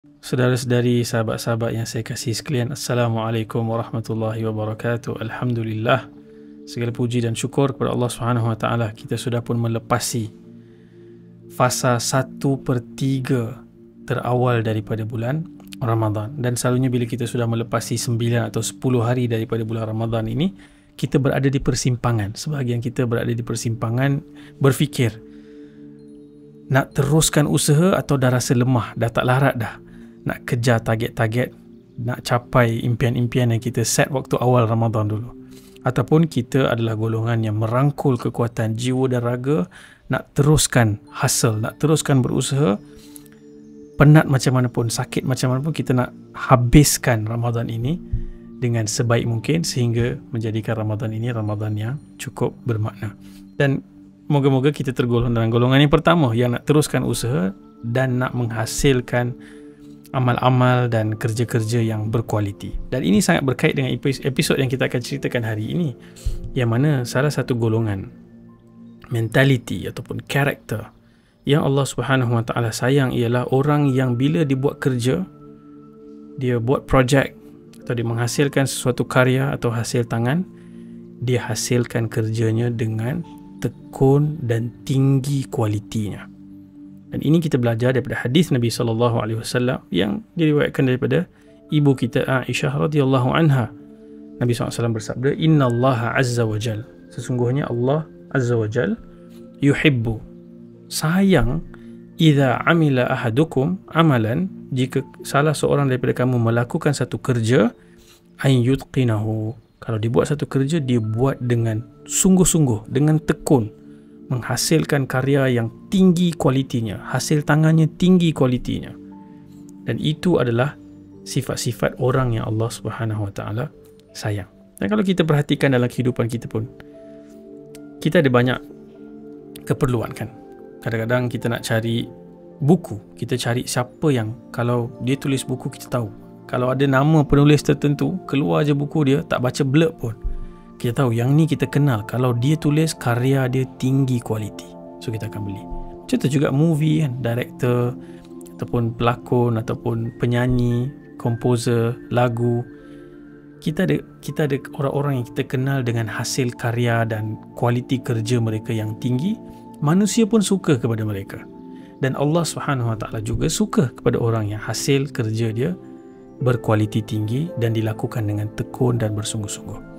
Saudara-saudari, sahabat-sahabat yang saya kasih sekalian, Assalamualaikum warahmatullahi wabarakatuh. Alhamdulillah, segala puji dan syukur kepada Allah Subhanahu Wa Taala. Kita sudah pun melepasi fasa 1/3 terawal daripada bulan Ramadan. Dan selalunya bila kita sudah melepasi 9 atau 10 hari daripada bulan Ramadan ini, kita berada di persimpangan. Sebahagian kita berada di persimpangan berfikir nak teruskan usaha atau dah rasa lemah, dah tak larat dah nak kejar target-target, nak capai impian-impian yang kita set waktu awal Ramadan dulu. Ataupun kita adalah golongan yang merangkul kekuatan jiwa dan raga, nak teruskan hustle, nak teruskan berusaha, penat macam mana pun, sakit macam mana pun, kita nak habiskan Ramadan ini dengan sebaik mungkin sehingga menjadikan Ramadan ini Ramadan yang cukup bermakna. Dan moga-moga kita tergolong dalam golongan yang pertama yang nak teruskan usaha dan nak menghasilkan amal-amal dan kerja-kerja yang berkualiti. Dan ini sangat berkait dengan episod yang kita akan ceritakan hari ini, yang mana salah satu golongan mentality ataupun karakter yang Allah Subhanahu Wa Taala sayang ialah orang yang bila dibuat kerja, dia buat projek atau dia menghasilkan sesuatu karya atau hasil tangan, dia hasilkan kerjanya dengan tekun dan tinggi kualitinya. Dan ini kita belajar daripada hadis Nabi SAW yang diriwayatkan daripada ibu kita Aisyah radhiyallahu anha. Nabi SAW bersabda, Inna Allah Azza wa Jal, sesungguhnya Allah Azza wa Jal yuhibbu, sayang, idza amila ahadukum amalan, jika salah seorang daripada kamu melakukan satu kerja, an yutqinahu, kalau dibuat satu kerja, dia buat dengan sungguh-sungguh, dengan tekun, menghasilkan karya yang tinggi kualitinya, hasil tangannya tinggi kualitinya. Dan itu adalah sifat-sifat orang yang Allah Subhanahu Wa Taala sayang. Dan kalau kita perhatikan dalam kehidupan kita pun, kita ada banyak keperluan kan. Kadang-kadang kita nak cari buku, kita cari siapa yang kalau dia tulis buku kita tahu. Kalau ada nama penulis tertentu, keluar je buku dia, tak baca blurb pun, kita tahu yang ni kita kenal, kalau dia tulis karya dia tinggi kualiti, so kita akan beli. Macam tu juga movie kan, director ataupun pelakon ataupun penyanyi, komposer lagu, kita ada orang-orang yang kita kenal dengan hasil karya dan kualiti kerja mereka yang tinggi. Manusia pun suka kepada mereka, dan Allah Subhanahu Wa Taala juga suka kepada orang yang hasil kerja dia berkualiti tinggi dan dilakukan dengan tekun dan bersungguh-sungguh.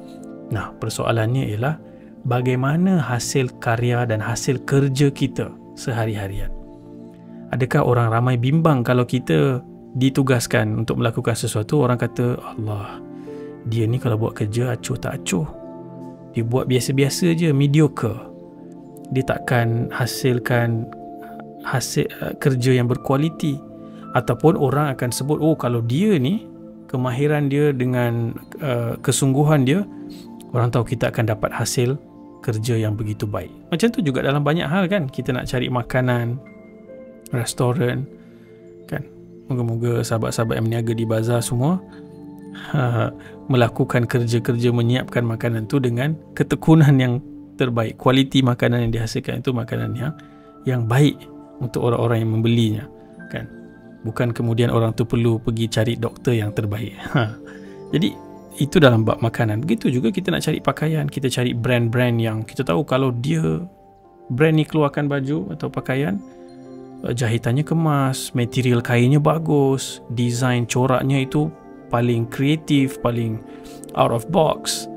Nah, persoalannya ialah bagaimana hasil karya dan hasil kerja kita sehari-harian. Adakah orang ramai bimbang kalau kita ditugaskan untuk melakukan sesuatu, orang kata, Allah, dia ni kalau buat kerja acuh tak acuh, dia buat biasa-biasa je, mediocre, dia takkan hasilkan hasil kerja yang berkualiti. Ataupun orang akan sebut, oh kalau dia ni, kemahiran dia dengan kesungguhan dia, orang tahu kita akan dapat hasil kerja yang begitu baik. Macam tu juga dalam banyak hal kan. Kita nak cari makanan, restoran kan. Moga-moga sahabat-sahabat yang berniaga di bazar semua melakukan kerja-kerja menyiapkan makanan tu dengan ketekunan yang terbaik. Kualiti makanan yang dihasilkan itu makanan yang baik untuk orang-orang yang membelinya kan. Bukan kemudian orang tu perlu pergi cari doktor yang terbaik. Jadi itu dalam bab makanan. Begitu juga kita nak cari pakaian, kita cari brand-brand yang kita tahu kalau dia brand ni keluarkan baju atau pakaian, jahitannya kemas, material kainnya bagus, design coraknya itu paling kreatif, paling out of box,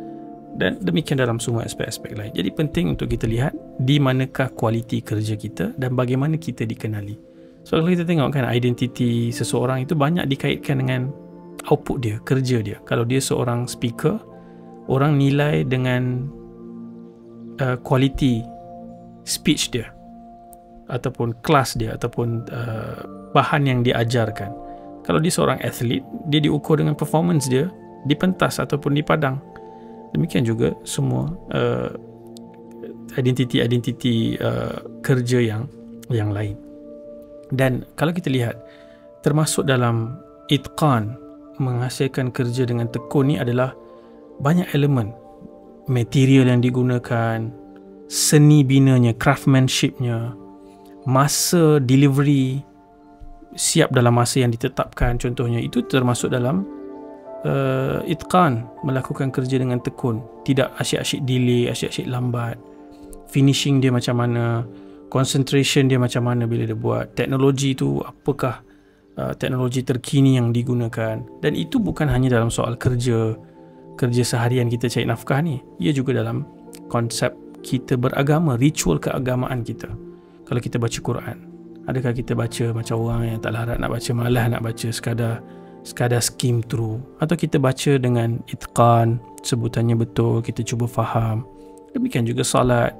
dan demikian dalam semua aspek-aspek lain. Jadi penting untuk kita lihat di manakah kualiti kerja kita dan bagaimana kita dikenali. So kalau kita tengok kan, identiti seseorang itu banyak dikaitkan dengan output dia, kerja dia. Kalau dia seorang speaker, orang nilai dengan kualiti speech dia, ataupun kelas dia, ataupun bahan yang dia ajarkan. Kalau dia seorang atlet, dia diukur dengan performance dia di pentas ataupun di padang. Demikian juga semua identiti-identiti kerja yang lain. Dan kalau kita lihat, termasuk dalam itqan, menghasilkan kerja dengan tekun ni adalah banyak elemen. Material yang digunakan, seni binanya, craftsmanshipnya, masa delivery, siap dalam masa yang ditetapkan, contohnya, itu termasuk dalam itqan, melakukan kerja dengan tekun, tidak asyik-asyik delay, asyik-asyik lambat, finishing dia macam mana, concentration dia macam mana bila dia buat, teknologi tu apakah teknologi terkini yang digunakan. Dan itu bukan hanya dalam soal kerja seharian kita cari nafkah ni, ia juga dalam konsep kita beragama, ritual keagamaan kita. Kalau kita baca Quran, adakah kita baca macam orang yang tak larat nak baca, malas nak baca, sekadar skim through, atau kita baca dengan itqan, sebutannya betul, kita cuba faham. Demikian juga solat,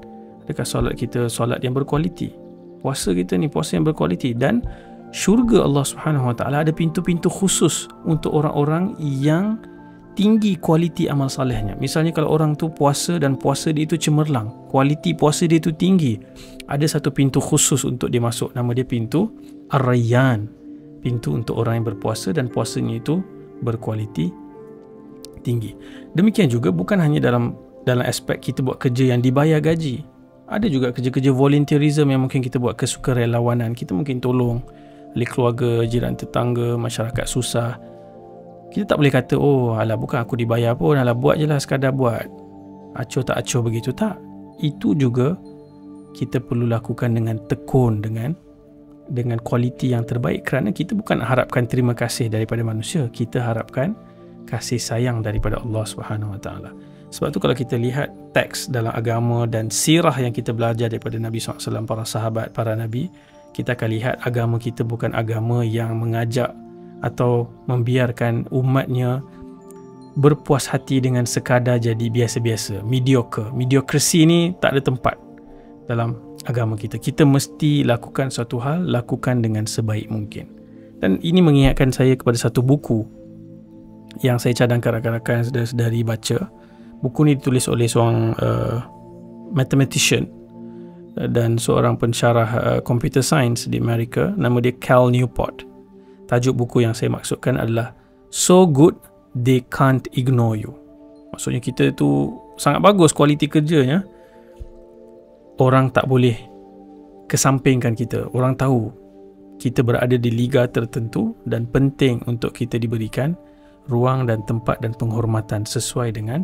adakah solat kita solat yang berkualiti, puasa kita ni puasa yang berkualiti. Dan syurga Allah Subhanahu Wa Taala ada pintu-pintu khusus untuk orang-orang yang tinggi kualiti amal salehnya. Misalnya kalau orang tu puasa dan puasa dia itu cemerlang, kualiti puasa dia itu tinggi, ada satu pintu khusus untuk dia masuk, nama dia pintu Ar-Rayyan, pintu untuk orang yang berpuasa dan puasanya itu berkualiti tinggi. Demikian juga bukan hanya dalam aspek kita buat kerja yang dibayar gaji, ada juga kerja-kerja volunteerism yang mungkin kita buat kesukarelawanan. Kita mungkin tolong ahli keluarga, jiran tetangga, masyarakat susah. Kita tak boleh kata, oh alah bukan aku dibayar pun, alah buat je lah, sekadar buat, acuh tak acuh begitu. Tak, itu juga kita perlu lakukan dengan tekun, dengan kualiti yang terbaik, kerana kita bukan harapkan terima kasih daripada manusia, kita harapkan kasih sayang daripada Allah Subhanahu Wa Taala. Sebab tu kalau kita lihat teks dalam agama dan sirah yang kita belajar daripada Nabi SAW, para sahabat, para nabi, kita akan lihat agama kita bukan agama yang mengajak atau membiarkan umatnya berpuas hati dengan sekadar jadi biasa-biasa, mediocre. Mediokrisi ni tak ada tempat dalam agama kita. Kita mesti lakukan suatu hal, lakukan dengan sebaik mungkin. Dan ini mengingatkan saya kepada satu buku yang saya cadangkan rakan-rakan sedari baca. Buku ni ditulis oleh seorang mathematician dan seorang pensyarah computer science di Amerika, nama dia Cal Newport. Tajuk buku yang saya maksudkan adalah So Good They Can't Ignore You. Maksudnya kita tu sangat bagus kualiti kerjanya, orang tak boleh kesampingkan kita. Orang tahu kita berada di liga tertentu dan penting untuk kita diberikan ruang dan tempat dan penghormatan sesuai dengan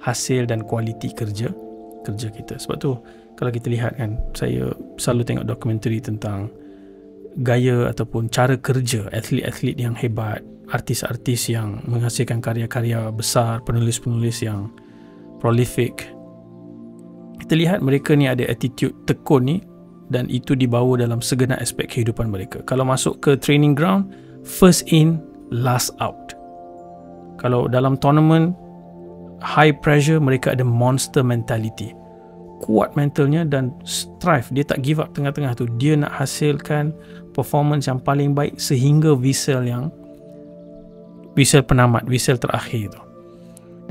hasil dan kualiti kerja kita. Sebab tu kalau kita lihat kan, saya selalu tengok dokumentari tentang gaya ataupun cara kerja atlet-atlet yang hebat, artis-artis yang menghasilkan karya-karya besar, penulis-penulis yang prolific. Kita lihat mereka ni ada attitude tekun ni, dan itu dibawa dalam segenap aspek kehidupan mereka. Kalau masuk ke training ground, first in, last out. Kalau dalam tournament high pressure, mereka ada monster mentality, kuat mentalnya dan strive. Dia tak give up tengah-tengah tu. Dia nak hasilkan performance yang paling baik sehingga whistle penamat, whistle terakhir tu.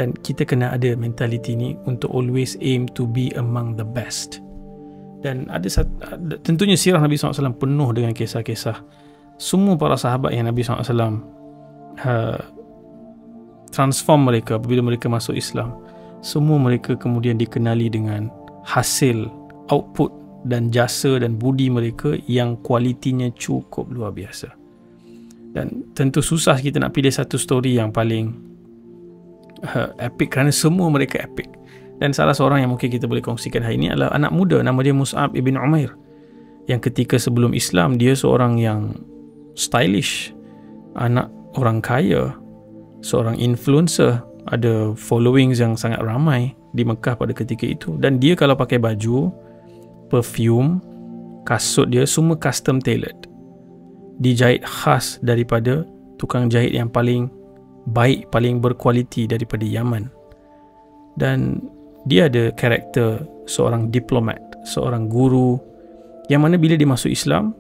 Dan kita kena ada mentality ni untuk always aim to be among the best. Dan tentunya sirah Nabi SAW penuh dengan kisah-kisah semua para sahabat yang Nabi SAW transform mereka apabila mereka masuk Islam. Semua mereka kemudian dikenali dengan hasil, output dan jasa dan budi mereka yang kualitinya cukup luar biasa. Dan tentu susah kita nak pilih satu story yang paling epic, kerana semua mereka epic. Dan salah seorang yang mungkin kita boleh kongsikan hari ini adalah anak muda, nama dia Mus'ab ibn Umair, yang ketika sebelum Islam dia seorang yang stylish, anak orang kaya, seorang influencer, ada followings yang sangat ramai di Mekah pada ketika itu. Dan dia kalau pakai baju, perfume, kasut dia semua custom tailored, dijahit khas daripada tukang jahit yang paling baik, paling berkualiti daripada Yaman. Dan dia ada karakter seorang diplomat, seorang guru, yang mana bila dia masuk Islam,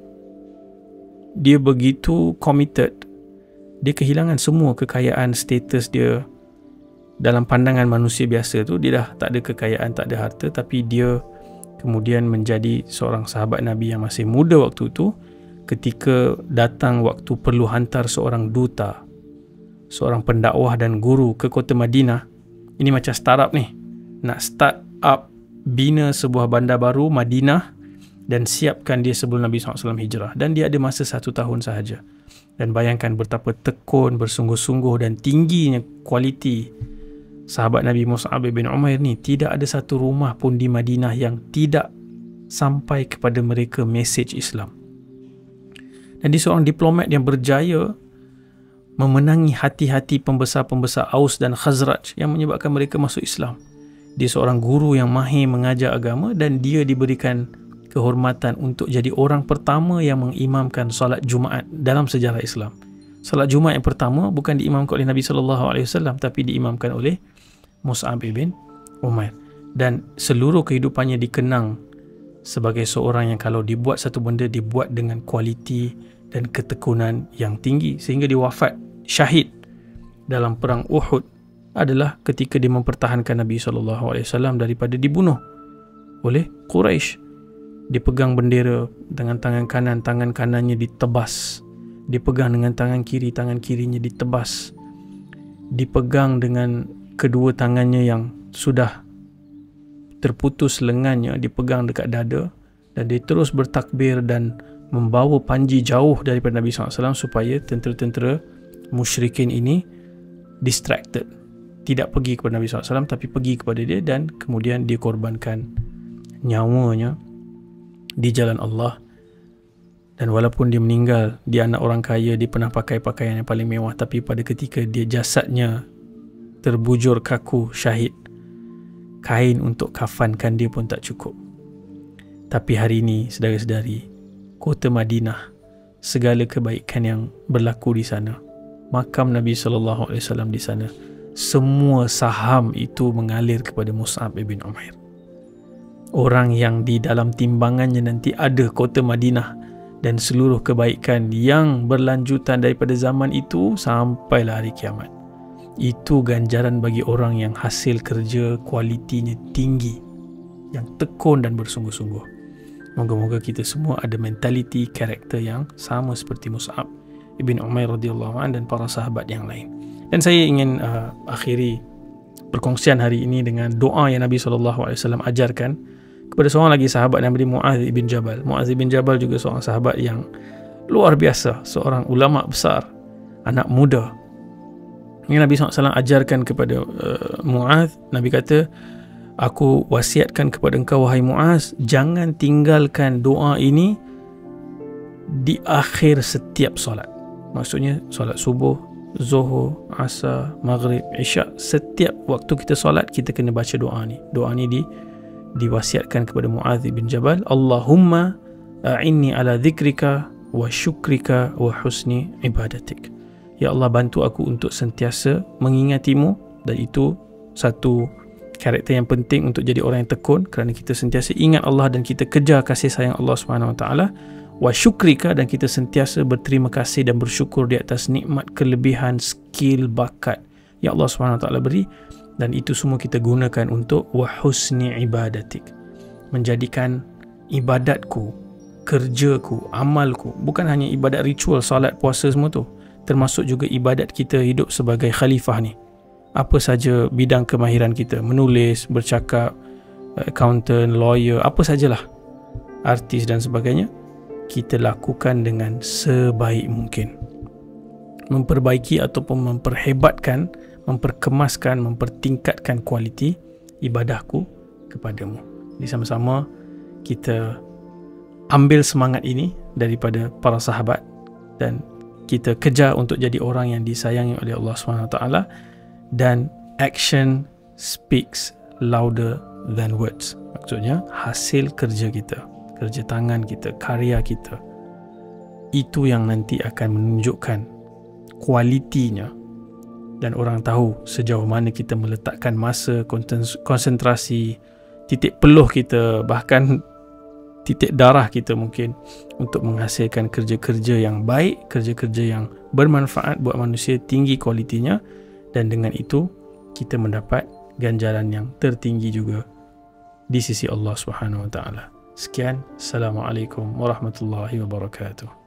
dia begitu committed. Dia kehilangan semua kekayaan, status dia. Dalam pandangan manusia biasa tu, dia dah tak ada kekayaan, tak ada harta, tapi dia kemudian menjadi seorang sahabat Nabi yang masih muda waktu tu. Ketika datang waktu perlu hantar seorang duta, seorang pendakwah dan guru ke kota Madinah. Ini macam startup ni, nak start up, bina sebuah bandar baru Madinah, dan siapkan dia sebelum Nabi SAW hijrah, dan dia ada masa 1 tahun sahaja. Dan bayangkan betapa tekun, bersungguh-sungguh dan tingginya kualiti sahabat Nabi Mus'ab bin Umair ni. Tidak ada satu rumah pun di Madinah yang tidak sampai kepada mereka mesej Islam. Dan dia seorang diplomat yang berjaya memenangi hati-hati pembesar-pembesar Aus dan Khazraj yang menyebabkan mereka masuk Islam. Dia seorang guru yang mahir mengajar agama, dan dia diberikan kehormatan untuk jadi orang pertama yang mengimamkan solat Jumaat dalam sejarah Islam. Solat Jumaat yang pertama bukan diimamkan oleh Nabi SAW, tapi diimamkan oleh Mus'ab bin Umair. Dan seluruh kehidupannya dikenang sebagai seorang yang kalau dibuat satu benda, dibuat dengan kualiti dan ketekunan yang tinggi, sehingga dia wafat syahid dalam perang Uhud adalah ketika dia mempertahankan Nabi SAW daripada dibunuh oleh Quraisy. Dia pegang bendera dengan tangan kanan, tangan kanannya ditebas. Dia pegang dengan tangan kirinya ditebas. Dipegang dengan kedua tangannya yang sudah terputus lengannya, dipegang dekat dada, dan dia terus bertakbir dan membawa panji jauh daripada Nabi SAW supaya tentera-tentera musyrikin ini distracted. Tidak pergi kepada Nabi SAW, tapi pergi kepada dia, dan kemudian dia korbankan nyawanya di jalan Allah. Dan walaupun dia meninggal, dia anak orang kaya, dia pernah pakai pakaian yang paling mewah, tapi pada ketika dia jasadnya terbujur kaku syahid, kain untuk kafankan dia pun tak cukup. Tapi hari ini, saudara-saudari, kota Madinah, segala kebaikan yang berlaku di sana, makam Nabi SAW di sana, semua saham itu mengalir kepada Mus'ab bin Umair. Orang yang di dalam timbangannya nanti ada kota Madinah dan seluruh kebaikan yang berlanjutan daripada zaman itu sampailah hari kiamat. Itu ganjaran bagi orang yang hasil kerja kualitinya tinggi, yang tekun dan bersungguh-sungguh. Moga-moga kita semua ada mentaliti, karakter yang sama seperti Mus'ab bin Umair radhiyallahu anhu dan para sahabat yang lain. Dan saya ingin akhiri perkongsian hari ini dengan doa yang Nabi SAW ajarkan kepada seorang lagi sahabat yang bernama Mu'adz bin Jabal. Mu'adz bin Jabal juga seorang sahabat yang luar biasa, seorang ulama besar, anak muda. Yang Nabi SAW ajarkan kepada Mu'adz, Nabi kata, aku wasiatkan kepada engkau wahai Mu'adz, jangan tinggalkan doa ini di akhir setiap solat. Maksudnya solat subuh, Zuhur, Asar, Maghrib, Isyak, setiap waktu kita solat kita kena baca doa ni. Doa ni diwasiatkan kepada Mu'adz bin Jabal, Allahumma a'inni ala dhikrika wa syukrika wa husni ibadatik. Ya Allah, bantu aku untuk sentiasa mengingatimu, dan itu satu karakter yang penting untuk jadi orang yang tekun, kerana kita sentiasa ingat Allah dan kita kejar kasih sayang Allah SWT. Wa syukrika, dan kita sentiasa berterima kasih dan bersyukur di atas nikmat, kelebihan, skill, bakat yang Allah SWT beri, dan itu semua kita gunakan untuk wa husni ibadatik, menjadikan ibadatku, kerjaku, amalku bukan hanya ibadat ritual, salat, puasa semua tu, termasuk juga ibadat kita hidup sebagai khalifah ni. Apa saja bidang kemahiran kita, menulis, bercakap, accountant, lawyer, apa sajalah, artis dan sebagainya, kita lakukan dengan sebaik mungkin, memperbaiki ataupun memperhebatkan, memperkemaskan, mempertingkatkan kualiti ibadahku kepadamu. Jadi sama-sama kita ambil semangat ini daripada para sahabat, dan kita kejar untuk jadi orang yang disayangi oleh Allah SWT, dan action speaks louder than words. Maksudnya hasil kerja kita, kerja tangan kita, karya kita, itu yang nanti akan menunjukkan kualitinya, dan orang tahu sejauh mana kita meletakkan masa, konsentrasi, titik peluh kita, bahkan titik darah kita mungkin, untuk menghasilkan kerja-kerja yang baik, kerja-kerja yang bermanfaat buat manusia, tinggi kualitinya, dan dengan itu kita mendapat ganjaran yang tertinggi juga di sisi Allah Subhanahu Wa Taala. Sekian, Assalamualaikum warahmatullahi wabarakatuh.